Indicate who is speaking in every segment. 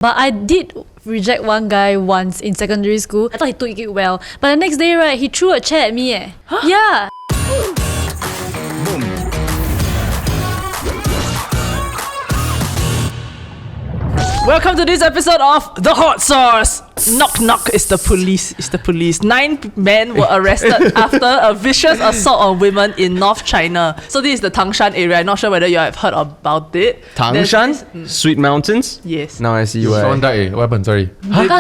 Speaker 1: But I did reject one guy once in secondary school. I thought he took it well. But the next day, right, he threw a chair at me. Huh? Yeah.
Speaker 2: Welcome to this episode of The Hot Sauce. Knock knock, it's the police. It's the police. 9 men were arrested after a vicious assault on women in North China. So this is the Tangshan area. I'm not sure whether you have heard about it.
Speaker 3: Tangshan? Sweet Mountains?
Speaker 2: Yes.
Speaker 3: Now I see why.
Speaker 4: Someone died. What happened? Sorry.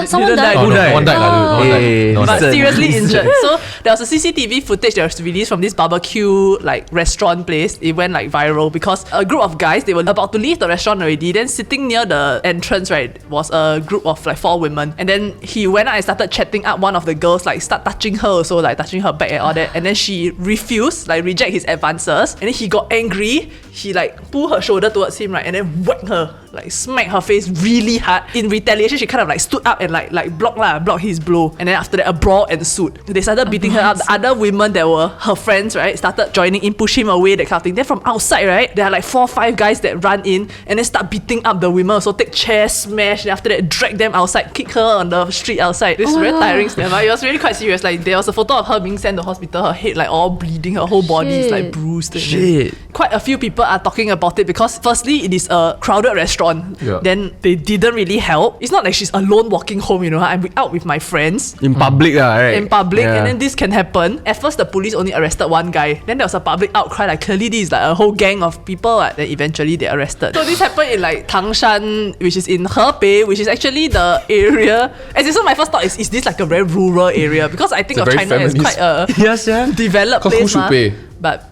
Speaker 1: Someone died.
Speaker 4: Oh, no, one died.
Speaker 2: But seriously injured. So there was a CCTV footage that was released from this barbecue restaurant place. It went viral because a group of guys, they were about to leave the restaurant already. Then sitting near the entrance, was a group of 4 women. And then he went out and started chatting up one of the girls, start touching her also, touching her back and all that. And then she refused, reject his advances. And then he got angry. He pulled her shoulder towards him, and then whacked her, smacked her face really hard. In retaliation, she kind of stood up and blocked his blow. And then after that, a brawl ensued. They started beating her up. The other women that were her friends, started joining in, push him away, that kind of thing. Then from outside, there are 4 or 5 guys that run in and then start beating up the women. So take chairs, smash, and after that drag them outside, kick her on the street outside. This is very tiring stuff. It was really quite serious. There was a photo of her being sent to hospital, her head all bleeding, her whole body is bruised.
Speaker 3: Shit.
Speaker 2: Quite a few people are talking about it because firstly, it is a crowded restaurant.
Speaker 4: Yeah.
Speaker 2: Then they didn't really help. It's not like she's alone walking home, I'm out with my friends.
Speaker 3: In public, right?
Speaker 2: In public,
Speaker 3: Yeah.
Speaker 2: and then this can happen. At first, the police only arrested one guy. Then there was a public outcry, clearly this is a whole gang of people. Then eventually they arrested. So this happened in Tangshan, which is in Hebei, which is actually the area. So my first thought is this a very rural area? Because I think
Speaker 4: It's
Speaker 2: of
Speaker 4: a
Speaker 2: China
Speaker 4: very
Speaker 2: as quite a
Speaker 3: Yes, yeah.
Speaker 2: developed
Speaker 4: Because who
Speaker 2: place.
Speaker 4: should pay
Speaker 2: But,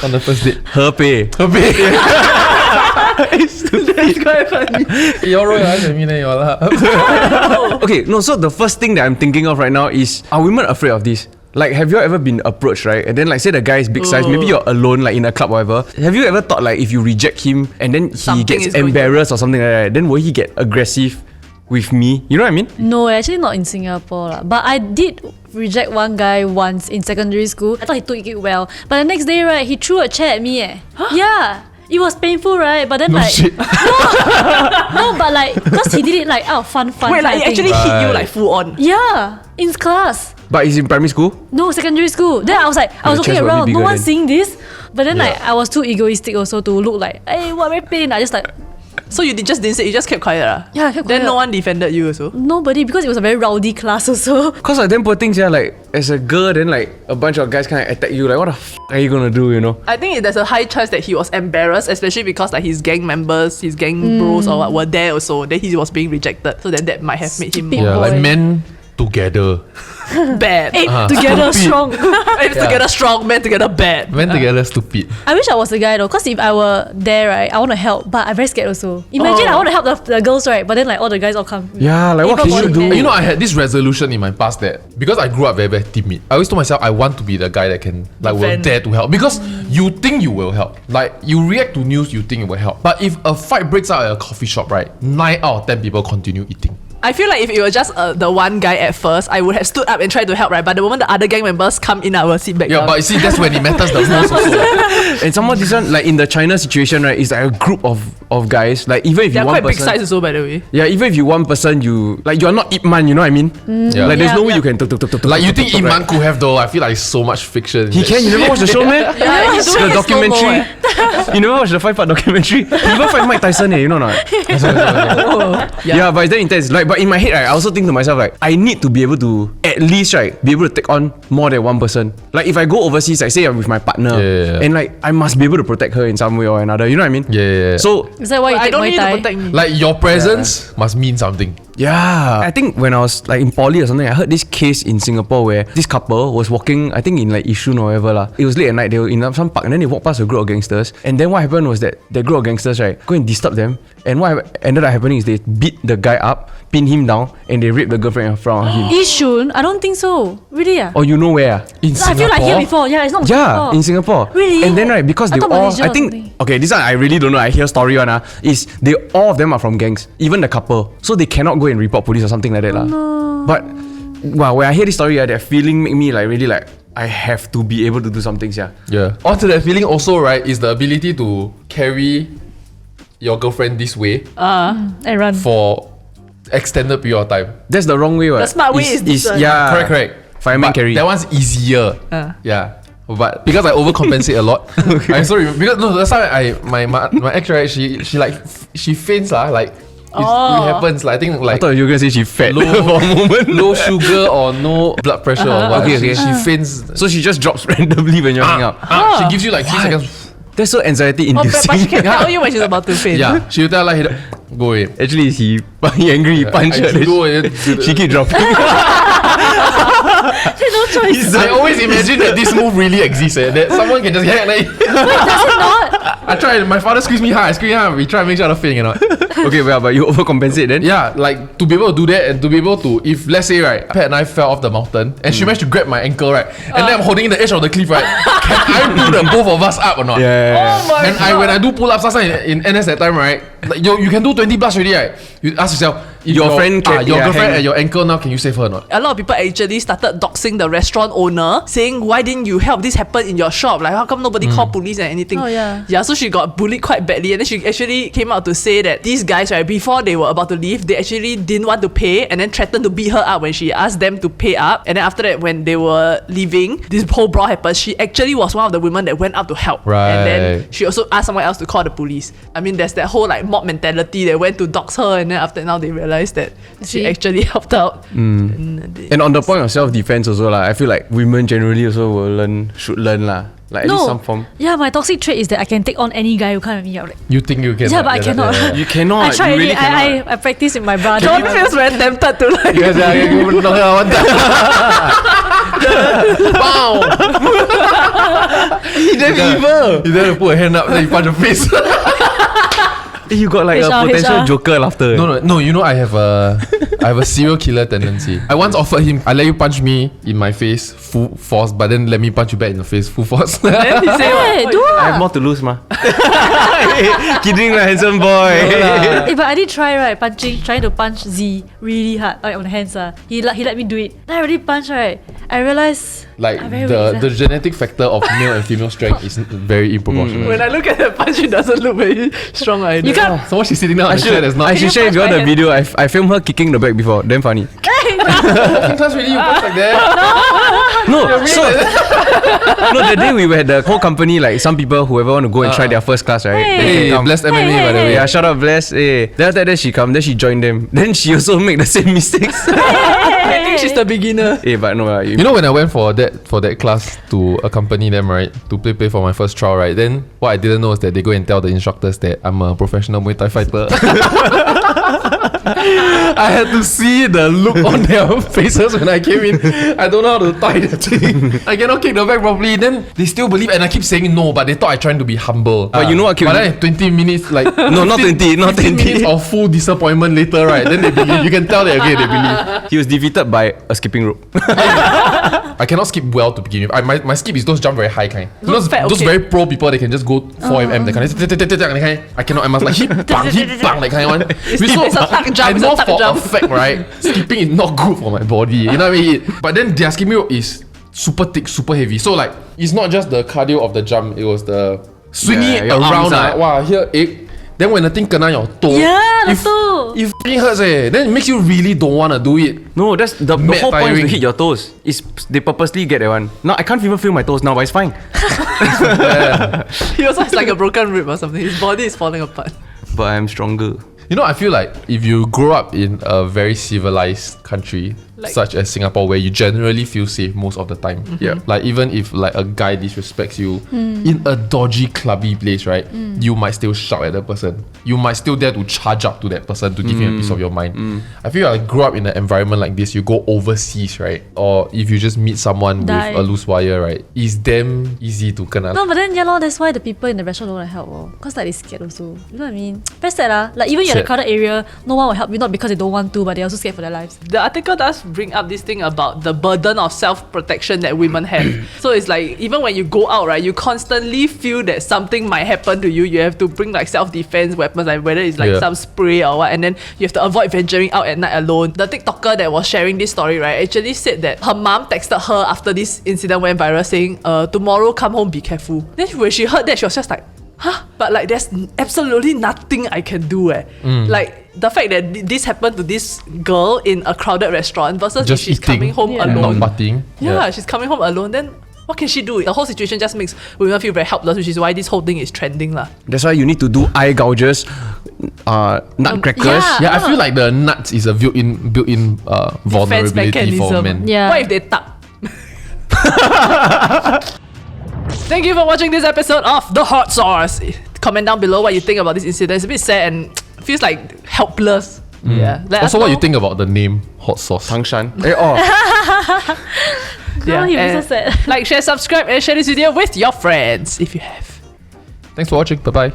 Speaker 4: on the first date?
Speaker 3: Hebei.
Speaker 2: That's quite funny.
Speaker 4: You roll your eyes at me, then you lah.
Speaker 3: Okay, no, so the first thing that I'm thinking of right now is, are women afraid of this? Have you ever been approached, right? And then say the guy is big size, maybe you're alone in a club or whatever. Have you ever thought if you reject him and then he
Speaker 2: Something
Speaker 3: gets
Speaker 2: is going
Speaker 3: embarrassed or something like that, then will he get aggressive with me? You know what I mean?
Speaker 1: No, actually not in Singapore lah. But I did reject one guy once in secondary school. I thought he took it well. But the next day, right, he threw a chair at me. Yeah. It was painful, right? But then
Speaker 4: Shit.
Speaker 1: no, but because he did it out of fun.
Speaker 2: Wait,
Speaker 1: kind
Speaker 2: he
Speaker 1: of thing.
Speaker 2: actually hit you full on.
Speaker 1: Yeah, in class.
Speaker 3: But is in primary school?
Speaker 1: No, secondary school. Then I was I was
Speaker 3: the
Speaker 1: looking
Speaker 3: chest will be
Speaker 1: around, no
Speaker 3: bigger
Speaker 1: one's
Speaker 3: then.
Speaker 1: seeing this. But then I was too egoistic also to look hey, what very pain. I just
Speaker 2: So you just didn't say, you just kept quiet
Speaker 1: Yeah, I kept
Speaker 2: Then
Speaker 1: quiet.
Speaker 2: no one defended you also?
Speaker 1: nobody, because it was a very rowdy class also.
Speaker 3: Cause damn poor things, yeah, as a girl, then a bunch of guys kind of attack you. What the f are you gonna do,
Speaker 2: I think there's a high chance that he was embarrassed, especially because his gang members, his gang bros or what were there also. Then he was being rejected. So then that might have made him
Speaker 1: Stupid
Speaker 4: Yeah,
Speaker 1: boy.
Speaker 4: men together.
Speaker 2: bad.
Speaker 1: Together strong.
Speaker 2: If together strong, men together bad.
Speaker 4: Men together stupid.
Speaker 1: I wish I was a guy though, because if I were there, right, I want to help, but I'm very scared also. Imagine I want to help the girls, right, but then all the guys all come.
Speaker 3: Yeah, what can you do?
Speaker 4: You know, I had this resolution in my past that because I grew up very, very timid, I always told myself I want to be the guy that can will
Speaker 2: Defend.
Speaker 4: dare to help, because you think you will help. You react to news, you think it will help. But if a fight breaks out at a coffee shop, right, 9 out of 10 people continue eating.
Speaker 2: I feel if it was just the one guy at first, I would have stood up and tried to help, right? But the moment the other gang members come in, I will sit back
Speaker 4: Yeah,
Speaker 2: down.
Speaker 4: but you see, that's when it matters the most also.
Speaker 3: And some more this one, in the China situation, right, it's a group of guys. Even if
Speaker 2: They're
Speaker 3: you one
Speaker 2: quite big
Speaker 3: person,
Speaker 2: size also, by the way.
Speaker 3: yeah, even if you one person, you you're not Ip Man, you know what I mean?
Speaker 4: Yeah.
Speaker 3: There's no way
Speaker 1: Yeah.
Speaker 3: you can tuk.
Speaker 4: You think Iman could have though? I feel like so much fiction.
Speaker 3: He can. You never watch the show, man?
Speaker 2: Yeah, he's doing
Speaker 3: The
Speaker 2: it
Speaker 3: documentary. You never watch the 5-part documentary? He even fight Mike Tyson, you know or not? Yeah, but it's that intense. But in my head, right, I also think to myself, I need to be able to at least, be able to take on more than one person. If I go overseas, say I'm with my partner,
Speaker 4: Yeah.
Speaker 3: and I must be able to protect her in some way or another. You know what I mean?
Speaker 4: Yeah.
Speaker 3: So
Speaker 1: Is that why you
Speaker 2: I
Speaker 1: take
Speaker 2: don't
Speaker 1: Muay
Speaker 2: need you to
Speaker 1: Thai?
Speaker 2: protect me.
Speaker 4: your presence must mean something.
Speaker 3: yeah, I think when I was in poly or something, I heard this case in Singapore where this couple was walking, I think in Yishun or whatever lah. It was late at night. They were in some park and then they walked past a group of gangsters. And then what happened was that the group of gangsters, go and disturb them. And what ended up happening is they beat the guy up, pin him down, and they raped the girlfriend in front of him.
Speaker 1: Yishun? I don't think so. Really?
Speaker 3: Or you know where?
Speaker 4: In
Speaker 1: I feel like here before. Yeah, it's not
Speaker 3: Yeah, in Singapore.
Speaker 1: Really?
Speaker 3: And then because
Speaker 1: I
Speaker 3: they
Speaker 1: thought
Speaker 3: all,
Speaker 1: Malaysia
Speaker 3: I
Speaker 1: or
Speaker 3: think,
Speaker 1: something.
Speaker 3: okay, this one I really don't know. I hear story one is they all of them are from gangs, even the couple, so they cannot go and report police or something like that lah.
Speaker 1: No.
Speaker 3: But wow, when I hear this story, that feeling make me really I have to be able to do some things. Yeah.
Speaker 4: Yeah. Onto that feeling also, right, is the ability to carry your girlfriend this way
Speaker 1: And run.
Speaker 4: for extended period of time.
Speaker 3: That's the wrong way.
Speaker 2: The smart way is this one.
Speaker 3: Yeah.
Speaker 4: Correct.
Speaker 3: Fireman
Speaker 4: But
Speaker 3: carry.
Speaker 4: that one's easier. Yeah. But because I overcompensate a lot, I'm sorry. Because no, that's why my ex, right? She faints like it happens. Like I think
Speaker 3: I
Speaker 4: like
Speaker 3: thought you were gonna say she fat
Speaker 4: low,
Speaker 3: for a moment.
Speaker 4: low sugar or no blood pressure or what.
Speaker 3: Okay.
Speaker 4: She faints.
Speaker 3: So she just drops randomly when you're hanging up.
Speaker 4: She gives you like 3 seconds.
Speaker 3: That's so anxiety
Speaker 2: But
Speaker 3: inducing.
Speaker 2: she can tell you when she's about to faint.
Speaker 4: Yeah, she'll tell like go away.
Speaker 3: Actually, he angry, he punched her.
Speaker 4: I go away.
Speaker 3: She keep dropping.
Speaker 1: No choice.
Speaker 4: I always imagine that this move really exists. That someone can just like.
Speaker 1: Does it not?
Speaker 4: I tried. My father squeezed me hard. I squeezed hard. We try to make sure I don't faint.
Speaker 3: Okay, well, but you overcompensate then?
Speaker 4: Yeah, like to be able to do that and to be able to, if let's say right, Pat and I fell off the mountain and she managed to grab my ankle right, and then I'm holding the edge of the cliff right, can I pull the both of us up or not?
Speaker 3: Yeah.
Speaker 2: Oh my
Speaker 4: And
Speaker 2: god.
Speaker 4: when I do pull ups last time in NS that time right, like you can do 20 plus already right. You ask yourself, if
Speaker 3: Your friend can-
Speaker 4: your
Speaker 3: yeah,
Speaker 4: girlfriend
Speaker 3: hang-
Speaker 4: at your ankle now, can you save her or not?
Speaker 2: A lot of people actually started doxing the restaurant owner, saying, why didn't you help? This happened in your shop. Like, how come nobody called police and anything?
Speaker 1: Oh, yeah.
Speaker 2: Yeah, so she got bullied quite badly. And then she actually came out to say that these guys, right, before they were about to leave, they actually didn't want to pay and then threatened to beat her up when she asked them to pay up. And then after that, when they were leaving, this whole brawl happened. She actually was one of the women that went up to help.
Speaker 4: Right.
Speaker 2: And then she also asked someone else to call the police. I mean, there's that whole like mob mentality. They went to dox her and then after now they realized that she actually helped out.
Speaker 3: And on the point of self-defense also I feel like women generally also should learn like at least some form.
Speaker 1: Yeah, my toxic trait is that I can take on any guy who come at me. I'm like,
Speaker 4: You think you can?
Speaker 1: yeah, but I cannot.
Speaker 3: You cannot.
Speaker 1: I try
Speaker 3: you really
Speaker 1: already.
Speaker 3: cannot.
Speaker 1: I practice with my brother.
Speaker 2: John feels very tempted to like.
Speaker 4: Yes, I can knock her one time. Bow.
Speaker 3: He damn evil.
Speaker 4: You then put a hand up, then you punch her face.
Speaker 3: You got like
Speaker 1: HR.
Speaker 3: a potential Joker laughter.
Speaker 4: No. You know I have a serial killer tendency. I once offered him, I let you punch me in my face full force, but then let me punch you back in the face full force.
Speaker 2: Then he say,
Speaker 1: Hey,
Speaker 2: what?
Speaker 1: do
Speaker 3: I have
Speaker 1: lah.
Speaker 3: more to lose, ma. Kidding, lah, handsome boy.
Speaker 1: But I did try trying to punch Z really hard on the hands. He let me do it. Then I already punch right. I realized
Speaker 4: Like
Speaker 1: I'm very weak,
Speaker 4: the genetic factor of male and female strength is very improportionate.
Speaker 2: When I look at the punch, it doesn't look very strong either.
Speaker 1: You can't.
Speaker 4: So she's sitting down on the chair that's not.
Speaker 3: I should share if you want the video. I filmed her kicking the bag before. Damn funny.
Speaker 4: Walking class really, you punch like that.
Speaker 3: No, so no, the day we were at the whole company, like some people whoever want to go and try their first class, right? they
Speaker 4: Hey,
Speaker 3: can come.
Speaker 4: blessed MMA by the way.
Speaker 3: Yeah, shout out bless. Then after that she come, then she joined them. Then she also make the same mistakes.
Speaker 2: I think she's the beginner.
Speaker 3: But no,
Speaker 4: You know when I went for that class to accompany them, right, to play for my first trial, right, then what I didn't know is that they go and tell the instructors that I'm a professional Muay Thai fighter. I had to see the look on their faces when I came in. I don't know how to tie the thing. I cannot kick the bag properly. Then they still believe, and I keep saying no, but they thought I trying to be humble.
Speaker 3: But you know what killed
Speaker 4: But
Speaker 3: me?
Speaker 4: then 20 minutes, like
Speaker 3: No, not 20, not
Speaker 4: 15
Speaker 3: 20.
Speaker 4: minutes of full disappointment later, right? Then they believe. You can tell that okay, they believe.
Speaker 3: He was defeated by a skipping rope.
Speaker 4: I cannot skip well to begin with. My skip is those jump very high kind.
Speaker 2: Those fat,
Speaker 4: Those
Speaker 2: okay.
Speaker 4: very pro people, they can just go 4mm that kind. I cannot. I must like hit bang that kind one.
Speaker 2: It's a tuck jump,
Speaker 4: I
Speaker 2: it's a
Speaker 4: know
Speaker 2: tuck
Speaker 4: for a
Speaker 2: jump.
Speaker 4: fact, right? Skipping is not good for my body. You know what I mean? But then their skipping rope is super thick, super heavy. So like, it's not just the cardio of the jump. It was the swinging
Speaker 3: Yeah,
Speaker 4: it
Speaker 3: your
Speaker 4: around.
Speaker 3: arms,
Speaker 4: Wow, here ache. Then when the thing kena your toe,
Speaker 1: Yeah, the toe.
Speaker 4: it f***ing hurts Then it makes you really don't want to do it.
Speaker 3: No, that's the
Speaker 4: Mad
Speaker 3: whole point is to
Speaker 4: tiring.
Speaker 3: hit your toes. Is they purposely get that one. No, I can't even feel my toes now, but it's fine.
Speaker 2: He also has like a broken rib or something. His body is falling apart.
Speaker 3: But I'm stronger.
Speaker 4: You know, I feel like if you grow up in a very civilized country,
Speaker 2: Like-
Speaker 4: such as Singapore, where you generally feel safe most of the time.
Speaker 3: Yeah.
Speaker 4: Like even if like a guy disrespects you in a dodgy clubby place, right? You might still shout at the person. You might still dare to charge up to that person to give him a piece of your mind. I feel like I grew up in an environment like this. You go overseas, right? Or if you just meet someone
Speaker 1: Die.
Speaker 4: with a loose wire, right? It's damn easy to kena.
Speaker 1: No, but then that's why the people in the restaurant don't want to help. Cause like they scared also. You know what I mean? Very sad Like even you're in a
Speaker 4: Sad.
Speaker 1: crowded area, no one will help you, not because they don't want to, but they're also scared for their lives.
Speaker 2: The article does bring up this thing about the burden of self-protection that women have. So it's like even when you go out, right, you constantly feel that something might happen to you. You have to bring like self-defense weapons, like whether it's like
Speaker 4: Yeah.
Speaker 2: some spray or what, and then you have to avoid venturing out at night alone. The TikToker that was sharing this story, right, actually said that her mom texted her after this incident went viral saying, tomorrow come home, be careful. Then when she heard that, she was just like, But like, there's absolutely nothing I can do. Like the fact that this happened to this girl in a crowded restaurant versus
Speaker 4: Just
Speaker 2: if she's
Speaker 4: eating
Speaker 2: coming home
Speaker 4: and
Speaker 2: alone.
Speaker 4: not partying.
Speaker 2: Yeah, she's coming home alone. Then what can she do? The whole situation just makes women feel very helpless, which is why this whole thing is trending lah.
Speaker 3: That's why you need to do eye gouges, nutcrackers.
Speaker 1: yeah.
Speaker 4: I feel like the nuts is a built-in
Speaker 2: Defense
Speaker 4: vulnerability for
Speaker 2: mechanism.
Speaker 4: men.
Speaker 1: Yeah.
Speaker 2: What if they tap? Thank you for watching this episode of The Hot Sauce. Comment down below what you think about this incident. It's a bit sad and feels like helpless. Yeah. Let us
Speaker 4: Also, what
Speaker 2: know.
Speaker 4: you think about the name Hot Sauce?
Speaker 3: Tangshan.
Speaker 1: Yeah, he was so sad.
Speaker 2: Like, share, subscribe, and share this video with your friends if you have.
Speaker 4: Thanks for watching. Bye-bye.